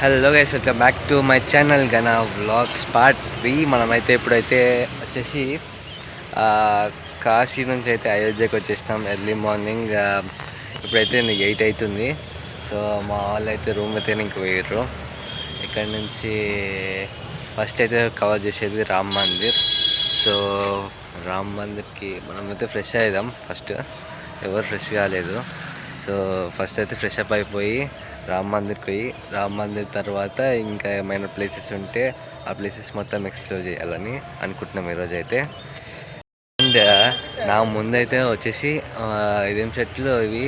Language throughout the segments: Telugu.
Hello guys, welcome back to my channel Gana vlogs part 3. మనమైతే ఇప్పుడైతే వచ్చేసి కాశీ నుంచి అయితే అయోధ్యకు వచ్చేసినాం. ఎర్లీ మార్నింగ్ ఇప్పుడైతే 8 అవుతుంది. సో మా వాళ్ళు అయితే రూమ్ అయితే ఇంక పోయారు. ఇక్కడ నుంచి ఫస్ట్ అయితే కవర్ చేసేది రామ్ మందిర్. సో రామ్ మందిర్కి మనమైతే ఫ్రెష్ అయ్యాం. ఫస్ట్ ఎవరు ఫ్రెష్ కాలేదు. సో ఫస్ట్ అయితే ఫ్రెష్ అప్ అయిపోయి రామ్ మందిర్కి పోయి, రామ్ మందిర్ తర్వాత ఇంకా ఏమైనా ప్లేసెస్ ఉంటే ఆ ప్లేసెస్ మొత్తం ఎక్స్ప్లోర్ చేయాలని అనుకుంటున్నాం ఈరోజు అయితే. అండ్ నా ముందైతే వచ్చేసి ఇదేం చెట్లు ఇవి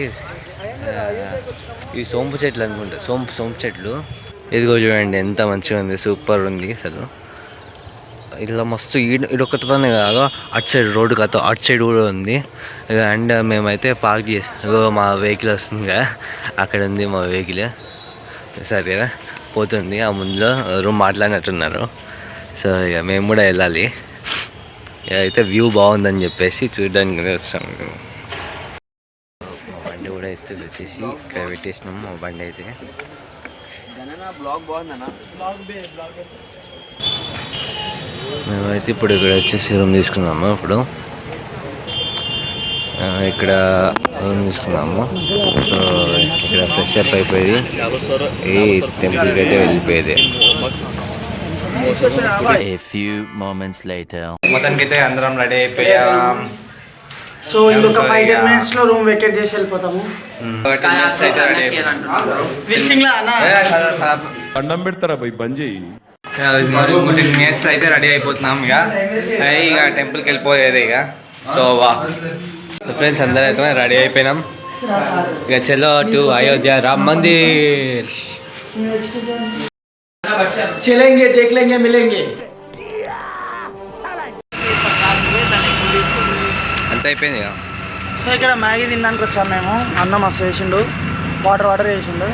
సోంపు చెట్లు అనుకుంటా. సోంపు చెట్లు. ఇదిగో చూడండి ఎంత మంచిగా ఉంది, సూపర్ ఉంది అసలు. ఇలా మస్తు ఇదొక్కటితోనే కాదు, అటు సైడ్ రోడ్డు కాదు, అటు సైడ్ కూడా ఉంది. అండ్ మేమైతే పార్క్ చేసాం. మా వెహికల్ వస్తుంది కదా, అక్కడ ఉంది మా వెహికల్. సరే పోతుంది, ఆ ముందులో రూమ్ మాట్లాడినట్టున్నారు. సో ఇక మేము కూడా వెళ్ళాలి. అయితే వ్యూ బాగుందని చెప్పేసి చూడడానికి వస్తాం. మా బండి కూడా అయితే వచ్చేసి ఇక్కడ పెట్టేసినాము. మా బండి అయితే మేమైతే ఇప్పుడు ఇక్కడ వచ్చేసి రూమ్ తీసుకున్నాము. ఇప్పుడు ఇక్కడ రూమ్ తీసుకున్నాము. సో ఇక్కడ ఫ్రెష్ అప్ అయిపోయి ఈ టెంపుల్కి అయితే వెళ్ళిపోయేది. మొత్తానికి అయితే అందరం రెడీ అయిపోయాం. సో ఇంకొక 5-10 minutes లో రూమ్ వెకేట్ చేసి వెళ్ళిపోతాము. అన్నం పెడతారా పోయి బంద్ చేయి. 10 minutes అయితే రెడీ అయిపోతున్నాం. ఇక టెంపుల్కి వెళ్ళిపోయేది ఇక. సో ఫ్రెండ్స్ అందరూ అయితే రెడీ అయిపోయినాం. ఇక చలో టు అయోధ్య రామ్ మందిర్. చలేంగే దేఖ్లేంగే మిలేంగే. అంత అయిపోయింది ఇక. సో ఇక్కడ మ్యాగీ తినడానికి వచ్చాము మేము. అన్నం మస్తు వేసిండు, వాటర్ వేసిండు.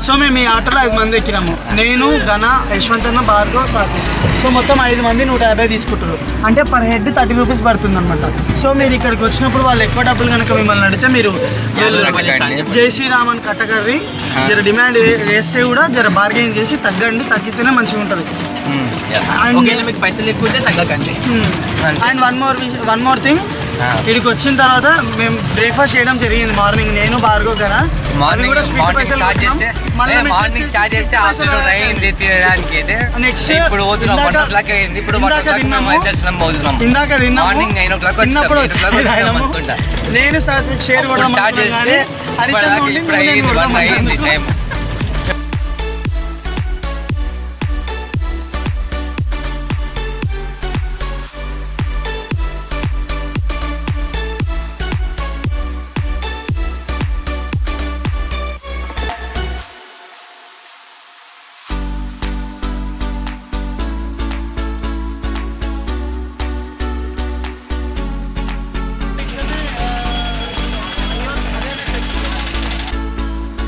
సో మేము ఈ ఆటోలో 5 మంది ఎక్కినాము. నేను, ఘన, యశ్వంత్ అన్న, భార్గవ్, సాకు. సో మొత్తం 5 మంది 150 తీసుకుంటారు. అంటే పర్ హెడ్ 30 రూపీస్ పడుతుంది అనమాట. సో మీరు ఇక్కడికి వచ్చినప్పుడు వాళ్ళు ఎక్కువ డబ్బులు కనుక మిమ్మల్ని అడిగితే మీరు జై శ్రీరామ్ అని కట్టకర్రి జర డిమాండ్ వేస్తే కూడా జర బార్గెన్ చేసి తగ్గితేనే మంచిగా ఉంటుంది. మీకు పైసలు ఎక్కువ తగ్గకండి. అండ్ వన్ మోర్ థింగ్, ఇక్కడికి వచ్చిన తర్వాత మేము బ్రేక్ఫాస్ట్ చేయడం జరిగింది మార్నింగ్. నేను భార్గవ్ కదా మార్నింగ్ స్టార్ట్ చేస్తే ఆఫ్టర్నూన్ అయింది తినడానికి. నెక్స్ట్ ఇప్పుడు పోతున్నాం 1 o'clock అయింది. ఇప్పుడు దర్శనం పోతున్నాం. ఇందాక మార్నింగ్ 9 o'clock అనుకుంటా. నేను షేర్ కూడా స్టార్ట్ చేస్తే ఇప్పుడు అయింది 1 అయింది టైం.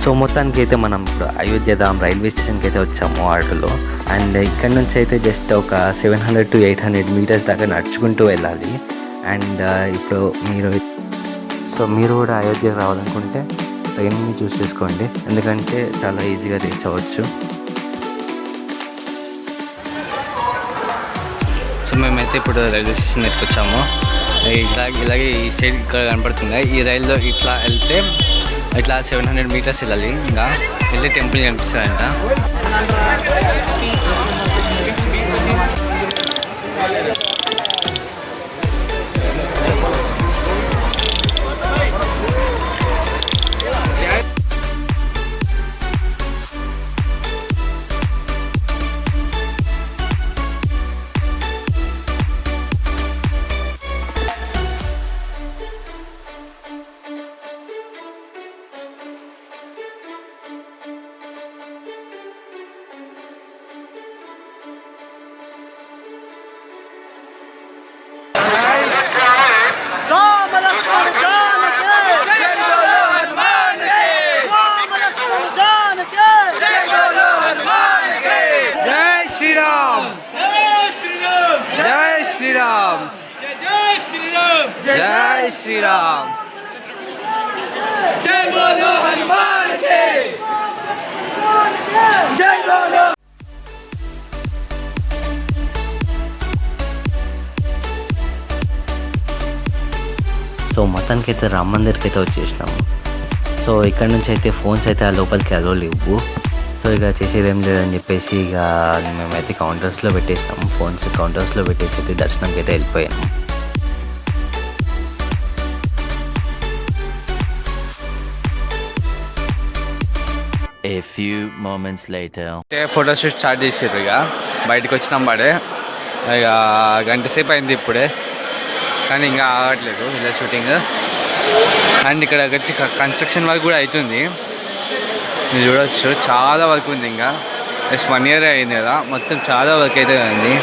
సో మొత్తానికి అయితే మనం ఇప్పుడు అయోధ్యధామ్ రైల్వే స్టేషన్కి అయితే వచ్చాము ఆటోలో. అండ్ ఇక్కడ నుంచి అయితే జస్ట్ ఒక 700 to 800 meters దాకా నడుచుకుంటూ వెళ్ళాలి. అండ్ ఇప్పుడు మీరు కూడా అయోధ్యకు రావాలనుకుంటే ట్రైన్ని చూస్ చేసుకోండి, ఎందుకంటే చాలా ఈజీగా రీచ్ అవ్వచ్చు. సో మేమైతే ఇప్పుడు రైల్వే స్టేషన్ దగ్గరికి వచ్చాము. ఇలాగే ఈ స్టేట్ ఇక్కడ కనపడుతుంది. ఈ రైల్లో ఇట్లా వెళ్తే ఇట్లా 700 meters వెళ్ళాలి. ఇంకా వెళ్ళి టెంపుల్ కనిపిస్తుందంట. శ్రీరామ్ జై శ్రీరామ్ సో మొత్తానికి అయితే రామ్ మందిర్కి అయితే వచ్చేసినాము. సో ఇక్కడ నుంచి అయితే ఫోన్స్ అయితే ఆ లోపలికి అలో లేవు. సో ఇక చేసేది ఏం లేదని చెప్పేసి ఇక మేమైతే కౌంటర్స్లో పెట్టేసినాము. ఫోన్స్ కౌంటర్స్లో పెట్టేసి అయితే దర్శనంకి అయితే వెళ్ళిపోయాము. A few moments later. Photoshoot start చేసారు. ఇక బయటకు వచ్చినాం పడే ఇక గంట సేపు అయింది ఇప్పుడే, కానీ ఇంకా ఆగట్లేదు ఇలా షూటింగ్. అండ్ ఇక్కడ వచ్చి కన్స్ట్రక్షన్ వర్క్ కూడా అవుతుంది. మీరు చూడవచ్చు చాలా వర్క్ ఉంది. ఇంకా జస్ట్ 1 year అయింది కదా, మొత్తం చాలా వర్క్ అయితే ఉంది.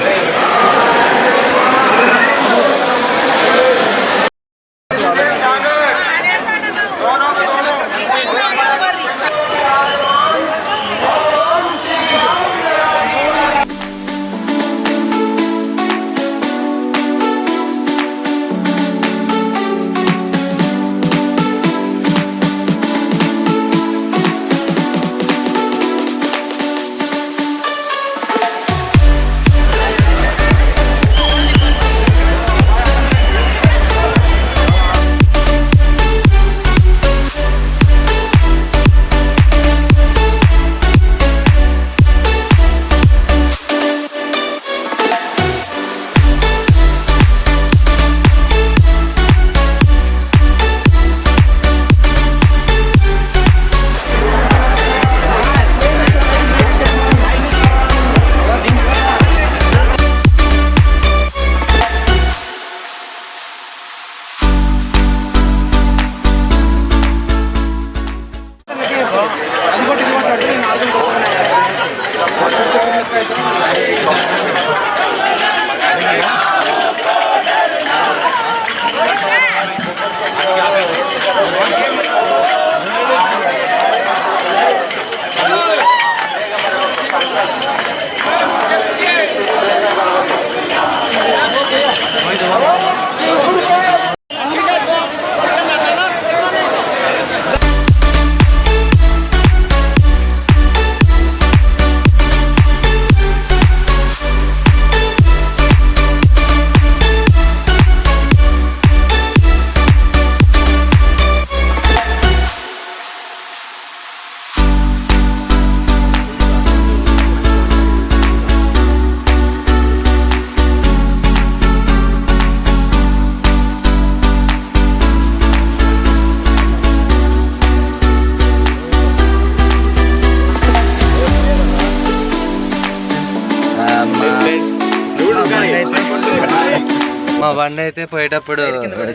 మా బండి అయితే పోయేటప్పుడు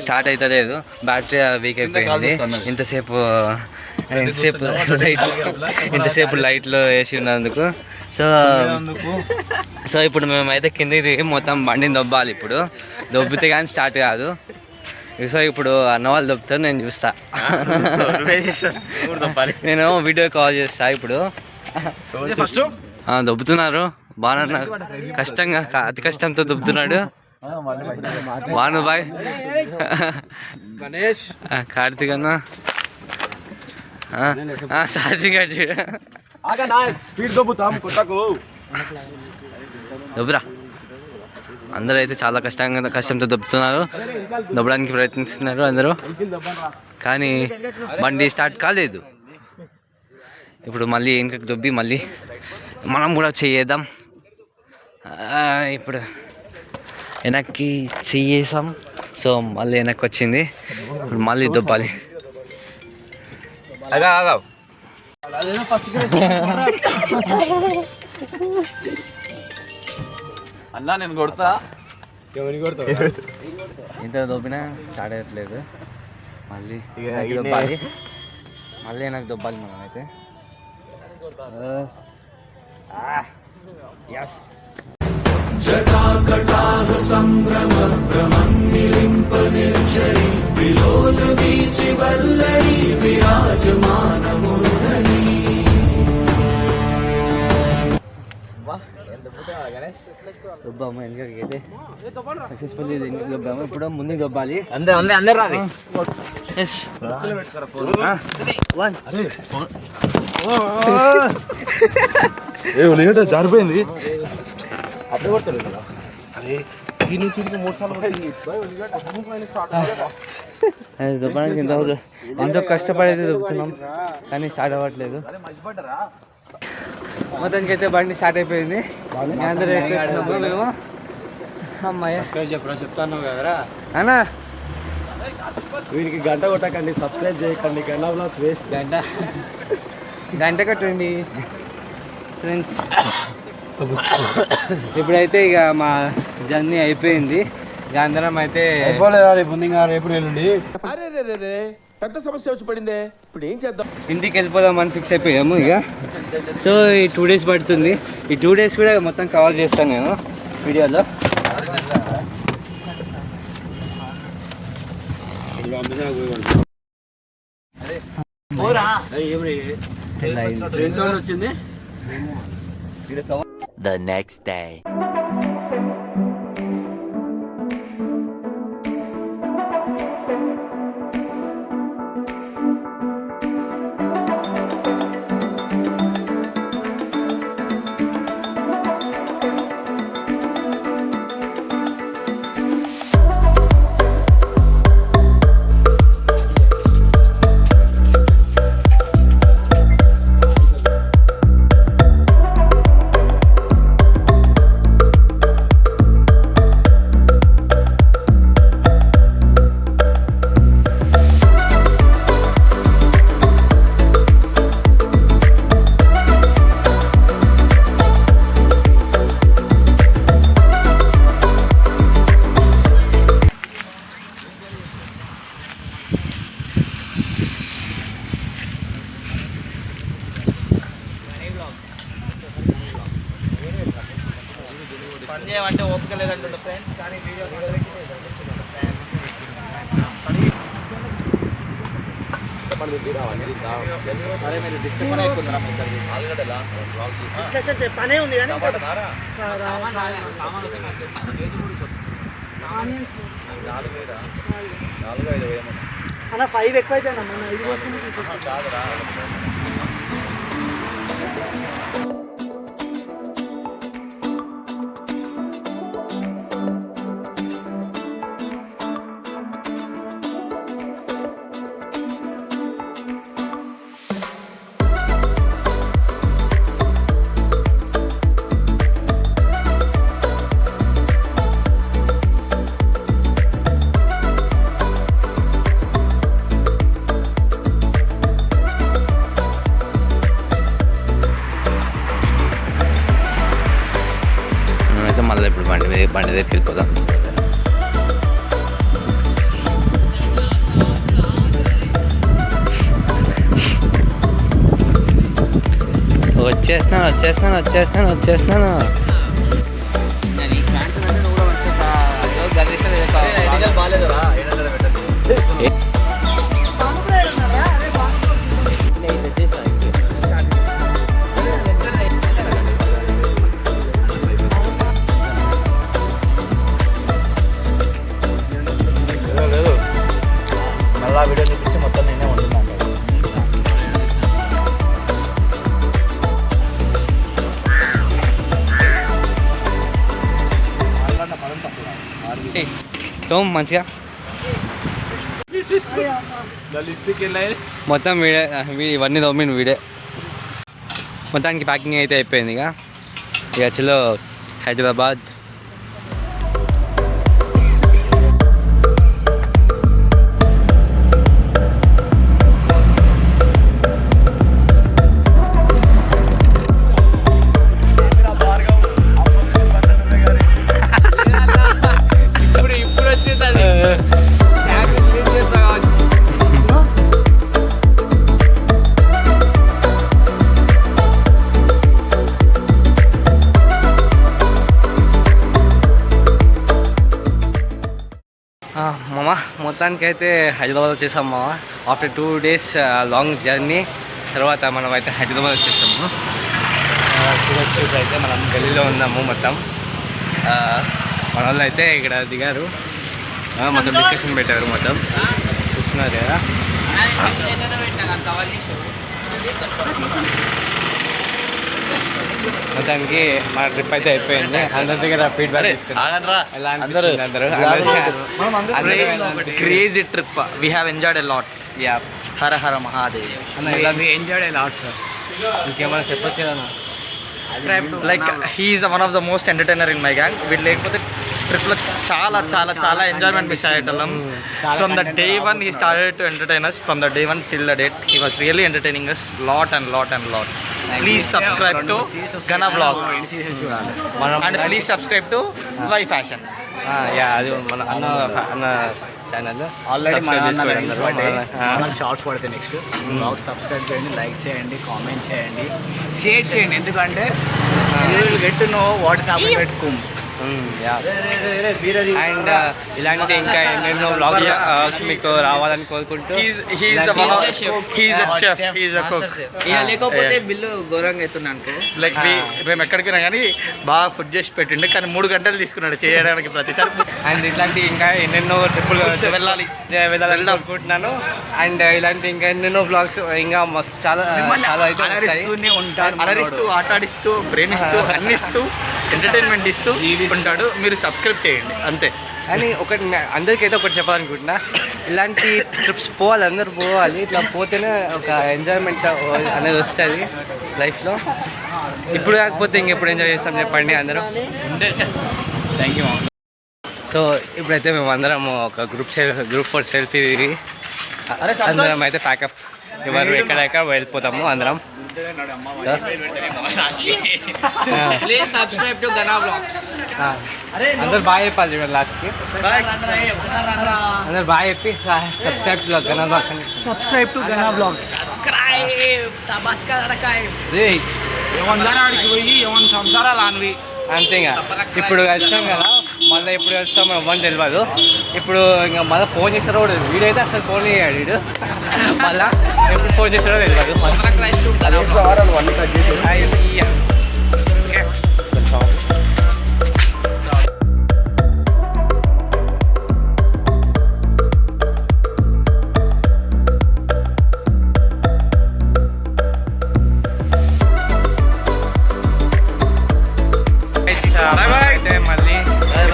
స్టార్ట్ అవుతలేదు, బ్యాటరీ వీక్ అయిపోయింది. ఇంతసేపు లైట్లో వేసి ఉన్నందుకు. సో ఇప్పుడు మేమైతే కిందకి దిగి మొత్తం బండిని దొబ్బాలి. ఇప్పుడు దొబ్బితే కానీ స్టార్ట్ కాదు. సో ఇప్పుడు అన్న వాళ్ళు దొబ్బుతారు, నేను చూస్తా. నేను వీడియో కాల్ చేస్తా. ఇప్పుడు దొబ్బుతున్నారు బాగా కష్టంగా, అతి కష్టంతో దొబ్బుతున్నాడు భాను బాయ్, కార్తీక్ అన్న, సాజీ గారు దొబ్బురా. అందరూ అయితే చాలా కష్టంతో దొబ్బుతున్నారు, దొబ్బడానికి ప్రయత్నిస్తున్నారు అందరూ, కానీ బండి స్టార్ట్ కాలేదు. ఇప్పుడు మళ్ళీ వెనకకి దొబ్బి మళ్ళీ మనం కూడా చేద్దాం. ఇప్పుడు వెనక్కి చేసాం. సో మళ్ళీ వెనక్కి వచ్చింది, ఇప్పుడు మళ్ళీ దొబ్బాలి. అన్నా నేను కొడతా. ఇంత దొబ్బినా స్టార్ట్ అయ్యట్లేదు. మళ్ళీ దొబ్బాలి, మళ్ళీ వెనక్కి దొబ్బాలి మనం అయితే. ఎస్ జటాకటాహ సంభ్రమ భ్రమన్నిలింప నిర్జరి విలోల వీచి వల్లరి విరాజమాన మూర్ధని. దొబ్బాము ఎందుకంటే అయితే సక్సెస్ఫుల్ దొబ్బాము ఇప్పుడు ముందుకు దొబ్బాలి అందరు రాలి ఎస్ జారిపోయింది అప్పుడే కొడతారు కదా ఈ నుంచి 3 సార్లు అది దొబ్బడానికి ఎంతో కష్టపడైతే దొబ్బుతున్నాం కానీ స్టార్ట్ అవ్వట్లేదు. మొత్తానికి అయితే బండి స్టార్ట్ అయిపోయింది. అందరూ ఎక్కేస్తున్నాము మేము. అమ్మాయి చెప్తాను కదరా అన్నా, వీరికి గంట కొట్టకండి, సబ్స్క్రైబ్ చేయకండి, గంట బ్లాగ్స్ వేస్ట్. గంట కట్టండి ఫ్రెండ్స్. ఇప్పుడైతే ఇక మా జర్నీ అయిపోయింది. ఇక అందరం అయితే రేపు వెళ్ళండి. పెద్ద సమస్య వచ్చి పడిందే, ఇప్పుడు ఏం చేద్దాం? ఇంటికి వెళ్ళిపోదామని ఫిక్స్ అయిపోయాము ఇక. సో ఈ 2 days పడుతుంది. ఈ 2 days కూడా మొత్తం కవర్ చేస్తాను నేను వీడియోలో. వచ్చింది The next day. పని చేయమంటే ఓపిక లేదంటుండే ఫ్రెండ్స్, కానీ వీడియో డిస్కషన్ పనే ఉంది కానీ అన్న 5 ఎక్కువ అయితే అన్న 5 వస్తుంది. మళ్ళీ ఇప్పుడు బండి దగ్గరికి వెళ్ళిపోదాం. వచ్చేస్తున్నాను. మళ్ళీ వీడియో చూపించి మొత్తం నేనే ఉంటున్నాను. మంచిగా మొత్తం ఇవన్నీ తోమిన వీడే. మొత్తానికి ప్యాకింగ్ అయితే అయిపోయింది. ఇక చలో హైదరాబాద్. మామ మొత్తానికి అయితే హైదరాబాద్ వచ్చేసాం మామ. ఆఫ్టర్ 2 days లాంగ్ జర్నీ తర్వాత మనం అయితే హైదరాబాద్ వచ్చేసాము. చూడొచ్చు ఇప్పుడైతే మనం గల్లీలో ఉన్నాము మొత్తం. మన వాళ్ళు అయితే ఇక్కడ దిగారు, మొత్తం డిస్కషన్ పెట్టారు, మొత్తం చూస్తున్నారు కదా. మొత్తానికి మన ట్రిప్ అయితే అయిపోయింది. అందరి దగ్గర feedback crazy trip. We have enjoyed a lot. Yeah, Hara Hara Mahadev. Enjoy lot sir. ఇంకేమైనా చెప్పొచ్చు కదా. Like he's one of the most entertainer in my gang. వీళ్ళు లేకపోతే ట్రిప్లో చాలా చాలా చాలా ఎంజాయ్మెంట్ మిస్ అయ్యేటోళ్ళం. From the day one he started to entertain us. From the day one till the date he was really entertaining us lot and lot and lot. Please subscribe to Gana vlogs and please subscribe to Y fashion. Yeah, అది మన అన్న ఛానల్ ఆల్రెడీ మన షార్ట్స్ పడితే నెక్స్ట్ బ్లాగ్ సబ్స్క్రైబ్ చేయండి, లైక్ చేయండి, కామెంట్ చేయండి, షేర్ చేయండి. ఎందుకంటే you will get to know what is happening at Kumbh. And ఇలాంటి ఇంకా ఎన్నెన్నో వ్లాగ్స్ మీకు రావాలని కోరుకుంటూ. లేకపోతే బిల్లు ఘోరంగా అవుతున్నాను. లైక్ మేము ఎక్కడికి పోయినా కానీ బాగా ఫుడ్ చేసి పెట్టిండే, కానీ 3 గంటలు తీసుకున్నాడు చేయడానికి ప్రతిసారి. అండ్ ఇట్లాంటి ఇంకా ఎన్నెన్నో ట్రిప్పులు వెళ్ళాలని అనుకుంటున్నాను. అండ్ ఇలాంటి ఇంకా ఎన్నెన్నో వ్లాగ్స్ ఇంకా మస్తు చాలా చాలా అయితే అలరిస్తూనే ఉంటాడు, అలరిస్తూ ఆటాడిస్తూ బ్రెయిన్ ఇస్తూ అన్ని ఇస్తూ ఎంటర్టైన్మెంట్ ఇస్తూ ఉంటాడు. మీరు సబ్స్క్రైబ్ చేయండి అంతే. అని ఒకటి అందరికైతే ఒకటి చెప్పాలనుకుంటున్నా, ఇలాంటి ట్రిప్స్ పోవాలి, అందరూ పోవాలి. ఇట్లా పోతేనే ఒక ఎంజాయ్మెంట్ అనేది వస్తుంది లైఫ్లో. ఇప్పుడు కాకపోతే ఇంకెప్పుడు ఎంజాయ్ చేస్తాం చెప్పండి అందరూ. Thank you. సో ఇప్పుడైతే మేము అందరం ఒక గ్రూప్ ఫోర్ సెల్ఫీ దిగి అందరం అయితే ప్యాకప్ ఎవరు ఎక్కడెక్కడ వెళ్ళిపోతాము అందరం. Please subscribe to Gana vlogs. అందరు బాగా చెప్పాలి చూడండి లాస్ట్కి. అందరు బాగా చెప్పి సబ్స్క్రైబ్ టు గనా వ్లాగ్స్ అని. Subscribe to Gana vlogs. అంతే ఇంకా ఇప్పుడు కలిసాం కదా, మళ్ళీ ఎప్పుడు కలుస్తాం ఇవ్వని తెలియదు. ఇప్పుడు ఇంకా మళ్ళీ ఫోన్ చేస్తారో కూడా వీడియో అయితే అసలు ఫోన్ చేయడు వీడు. మళ్ళీ ఎప్పుడు ఫోన్ చేస్తారో తెలియదు.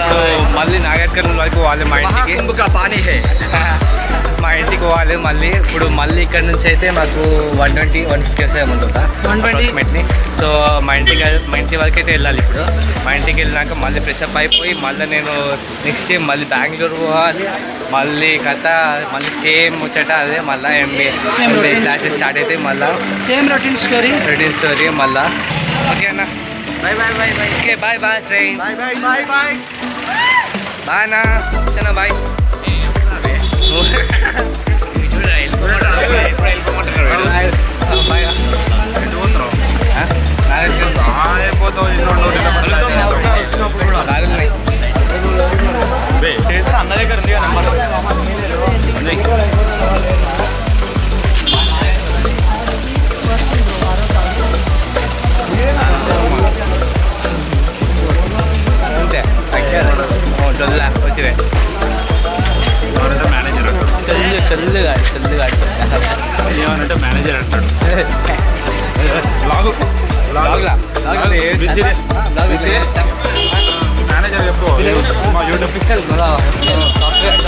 అయితే మళ్ళీ నాగర్కర్నూలు వరకు పోవాలి మా ఇంటికి. మా ఇంటికి పోవాలి మళ్ళీ. ఇప్పుడు మళ్ళీ ఇక్కడ నుంచి అయితే మాకు 120-150 వస్తాయనుకుంటా అప్రాక్సిమేట్లీ. సో మా ఇంటి వరకు అయితే వెళ్ళాలి. ఇప్పుడు మా ఇంటికి వెళ్ళినాక మళ్ళీ ఫ్రెషప్ అయిపోయి మళ్ళీ నేను నెక్స్ట్ డే మళ్ళీ బెంగళూరు పోవాలి. మళ్ళీ కథ మళ్ళీ సేమ్ ముచ్చట అదే, మళ్ళీ ఎంబీఏ క్లాసెస్ స్టార్ట్ అయితే మళ్ళీ సేమ్ రొటీన్ స్టోరీ మళ్ళీ. ఓకే అన్న, bye bye bye bye. Okay bye bye friends. Bye bye bye అన్న, సరే బాయ్. చేస్తా అన్న దగ్గర ఉంది అంతే వచ్చిరే చెల్లుగా ఏమనంటే మేనేజర్ అంటాడు మేనేజర్ చెప్పు యూట్యూబ్ సాఫ్ట్వేర్